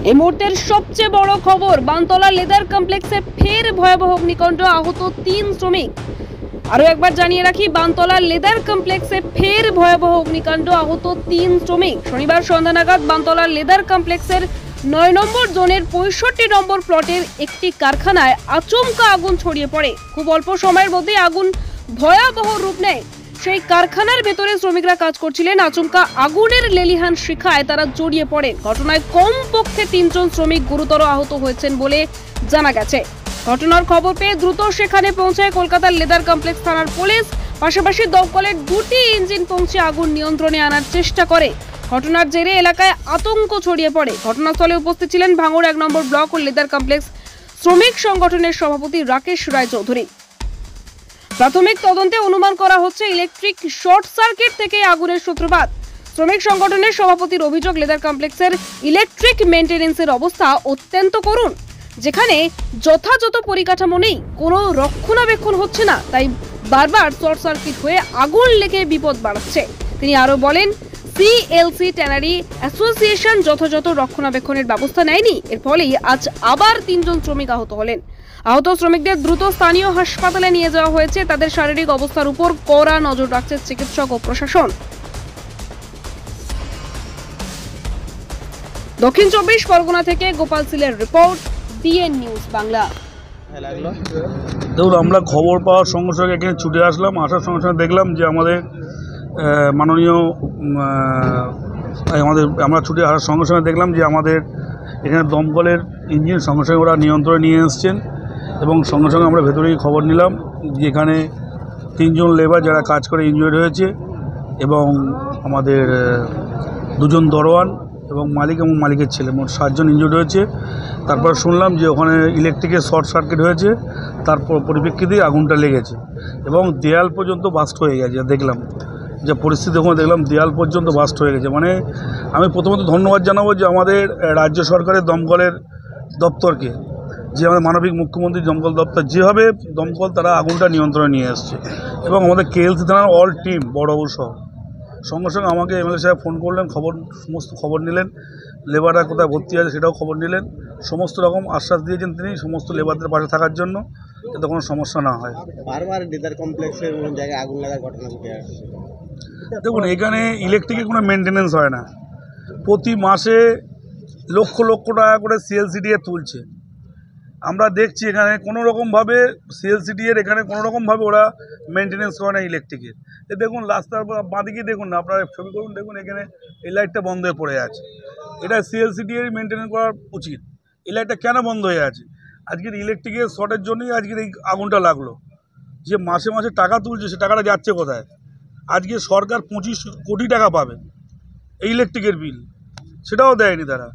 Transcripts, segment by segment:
এই মুহূর্তের সবচেয়ে বড় খবর, বানতলা লেদার কমপ্লেক্সে ফের ভয়াবহ অগ্নিকাণ্ড, আহত ৩ শ্রমিক। আরো একবার জানিয়ে রাখি, বানতলা লেদার কমপ্লেক্সে ফের ভয়াবহ অগ্নিকাণ্ড, আহত ৩ শ্রমিক। শনিবার সন্ধ্যা নাগাদ বানতলা লেদার কমপ্লেক্সের ৯ নম্বর জোনের ৬৫ নম্বর প্লটের একটি কারখানায় আচমকা আগুন ছড়িয়ে পড়ে। খুব অল্প সময়ের মধ্যে আগুন ভয়াবহ রূপ নেয়। সেই কারখানার ভেতরে শ্রমিকরা কাজ করছিলেন। আচমকা আগুনের লেলিহান শিখায় তারা জড়িয়ে পড়েন। ঘটনায় কমপক্ষে ৩ জন শ্রমিক গুরুতর আহত হয়েছেন বলে জানা গেছে। ঘটনার খবর পেয়ে দ্রুত সেখানে পৌঁছায় কলকাতার লেদার কমপ্লেক্স থানার পুলিশ। পাশাপাশি দমকলের 2টি ইঞ্জিন পৌঁছে আগুন নিয়ন্ত্রণে আনার চেষ্টা করে। ঘটনার জেরে এলাকায় আতঙ্ক ছড়িয়ে পড়ে। ঘটনাস্থলে উপস্থিত ছিলেন ভাঙড় 1 নম্বর ব্লক ও লেদার কমপ্লেক্স শ্রমিক সংগঠনের সভাপতি রাকেশ রায় চৌধুরী। প্রাথমিক তদন্তে অনুমান করা হচ্ছে ইলেকট্রিক শর্ট সার্কিট থেকে আগুনের সূত্রপাত। শ্রমিক সংগঠনের সভাপতির অভিযোগ, লেদার কমপ্লেক্সের ইলেকট্রিক মেইনটেনেন্সের অবস্থা অত্যন্ত করুণ, যেখানে যথাযথ পরিকাঠামো নেই, কোনো রক্ষণাবেক্ষণ হচ্ছে না, তাই বারবার শর্ট সার্কিট হয়ে আগুন লেগে বিপদ বাড়াচ্ছে। তিনি আরো বলেন, সিএলসি ট্যানারি অ্যাসোসিয়েশন যথাযথ রক্ষণাবেক্ষণের ব্যবস্থা নেয়নি। এর ফলেই আজ আবার 3 জন শ্রমিক আহত হলেন। আহত শ্রমিকদের দ্রুত স্থানীয় হাসপাতালে নিয়ে যাওয়া হয়েছে। তাদের শারীরিক অবস্থার উপর কড়া নজর রাখছে চিকিৎসক ও প্রশাসন। দক্ষিণ 24 পরগনা থেকে গোপাল সিলের রিপোর্ট, ডিএন নিউজ বাংলা। দেখুন, আমরা খবর পাওয়ার সঙ্গে সঙ্গে এখানে ছুটে আসলাম। আসার সঙ্গে সঙ্গে দেখলাম যে আমাদের মাননীয় আমরা ছুটে আসার সঙ্গে সঙ্গে দেখলাম যে আমাদের এখানে দমকলের ইঞ্জিন সঙ্গে সঙ্গে ওরা নিয়ন্ত্রণে নিয়ে এসছেন এবং সঙ্গে সঙ্গে আমরা ভেতরেই খবর নিলাম যে এখানে 3 জন লেবার যারা কাজ করে ইনজুর্ড হয়েছে এবং আমাদের 2 জন দরোয়ান এবং মালিক এবং মালিকের ছেলে, মোট 7 জন ইনজুর্ড হয়েছে। তারপর শুনলাম যে ওখানে ইলেকট্রিকের শর্ট সার্কিট হয়েছে, তারপর পরিপ্রেক্ষিতেই আগুনটা লেগেছে এবং দেয়াল পর্যন্ত বাস্ট হয়ে গেছে। দেখলাম যে পরিস্থিতি, ওখানে দেখলাম দেয়াল পর্যন্ত বাস্ট হয়ে গেছে। মানে আমি প্রথমত ধন্যবাদ জানাবো যে আমাদের রাজ্য সরকারের দমকলের দপ্তরকে, যে আমাদের মানবিক মুখ্যমন্ত্রী দমকল দপ্তর, যেভাবে দমকল তারা আগুনটা নিয়ন্ত্রণে নিয়ে আসছে এবং আমাদের কেএলসি থানার অল টিম বড়বাবু সহ সঙ্গে সঙ্গে আমাকে এমএলএ সাহেব ফোন করলেন, সমস্ত খবর নিলেন, লেবাররা কোথায় ভর্তি আছে সেটাও খবর নিলেন, সমস্ত রকম আশ্বাস দিয়েছেন তিনি সমস্ত লেবারদের পাশে থাকার জন্য, যাতে কোনো সমস্যা না হয়। বারবার লেদার কমপ্লেক্সের জায়গায় আগুন লাগার ঘটনা ঘটে আসছে। দেখুন, এখানে ইলেকট্রিকের কোনো মেনটেনেন্স হয় না। প্রতি মাসে লক্ষ লক্ষ টাকা করে সিএলসিডিএ তুলছে। আমরা দেখছি এখানে কোনো রকমভাবে সিএলসিডিএর এখানে কোনো রকমভাবে ওরা মেনটেনেন্স করে না ইলেকট্রিকের। দেখুন রাস্তার বাঁদিকে দেখুন না, আপনারা ছবি করুন, দেখুন এখানে এই লাইটটা বন্ধ হয়ে পড়ে আছে। এটা সিএলসিডিএর মেনটেনেন্স করা উচিত। এই লাইটটা কেন বন্ধ হয়ে আছে? আজকের ইলেকট্রিকের শর্টের জন্যই আজকের এই আগুনটা লাগলো। যে মাসে মাসে টাকা তুলছে, সে টাকাটা যাচ্ছে কোথায়? আজকে সরকার 25 কোটি টাকা পাবে এই ইলেকট্রিকের বিল, সেটাও দেয়নি তারা।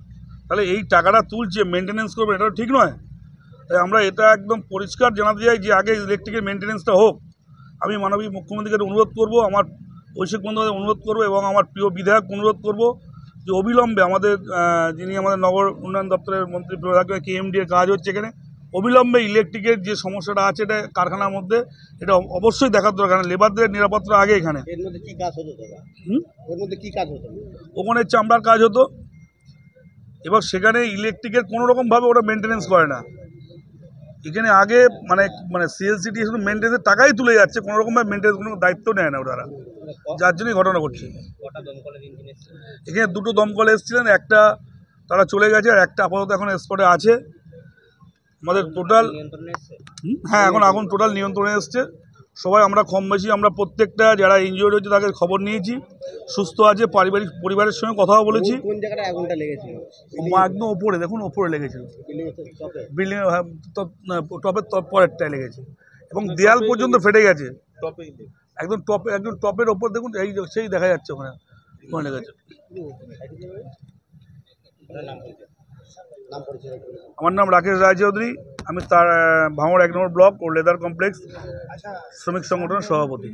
তাহলে এই টাকাটা তুলছে, মেনটেনেন্স করবে, এটাও ঠিক নয়। তাই আমরা এটা একদম পরিষ্কার জানাতে চাই যে আগে ইলেকট্রিকের মেনটেনেন্সটা হোক। আমি মাননীয় মুখ্যমন্ত্রীকে অনুরোধ করব, আমার ঐশিক বন্দ্যোপাধ্যায় অনুরোধ করব এবং আমার প্রিয় বিধায়ক অনুরোধ করব যে অবিলম্বে আমাদের যিনি আমাদের নগর উন্নয়ন দপ্তরের মন্ত্রী কেএমডি এর কাজ হচ্ছে এখানে, অবিলম্বে ইলেকট্রিকের যে সমস্যাটা আছে এটা কারখানার মধ্যে, এটা অবশ্যই দেখার দরকার। লেবারদের নিরাপত্তা আগে এখানে। এর মধ্যে কি কাজ হতো দাদা? ওর মধ্যে কি কাজ হতো? ওখানে চামড়ার কাজ হতো এবং সেখানে ইলেকট্রিকের কোনো রকমভাবে ওরা মেনটেনেন্স করে না। এখানে আগে মানে সিএলসিটি শুধু মেনটেন্সের টাকাই তুলে যাচ্ছে, কোনো রকমভাবে মেনটেন্স কোনো দায়িত্ব নেয় না ওরা, যার জন্যই ঘটনা ঘটছে। এখানে 2টো দমকল এসেছিলেন, একটা তারা চলে গেছে আর একটা আপাতত এখন স্পটে আছে। আমাদের টোটাল এখন আগুন টোটাল নিয়ন্ত্রণে এসছে। সবাই আমরা কম বেশি আমরা প্রত্যেকটা যারা ইনজিওর্ড হয়েছে তাদের খবর নিয়েছি, সুস্থ আছে, পরিবারের সঙ্গে কথাও বলেছি। কোন জায়গায় আগুনটা লেগেছিল? একদম ওপরে, দেখুন ওপরে লেগেছিল, বিল্ডিং টপের পরেরটায় লেগেছে এবং দেয়াল পর্যন্ত ফেটে গেছে। একদম টপের ওপর দেখুন, এই সেই দেখা যাচ্ছে ওখানে লেগেছে। আমার নাম রাকেশ রায় চৌধুরী, আমি তার ভাঙড় 1 নম্বর ব্লক ও লেদার কমপ্লেক্স শ্রমিক সংগঠনের সভাপতি।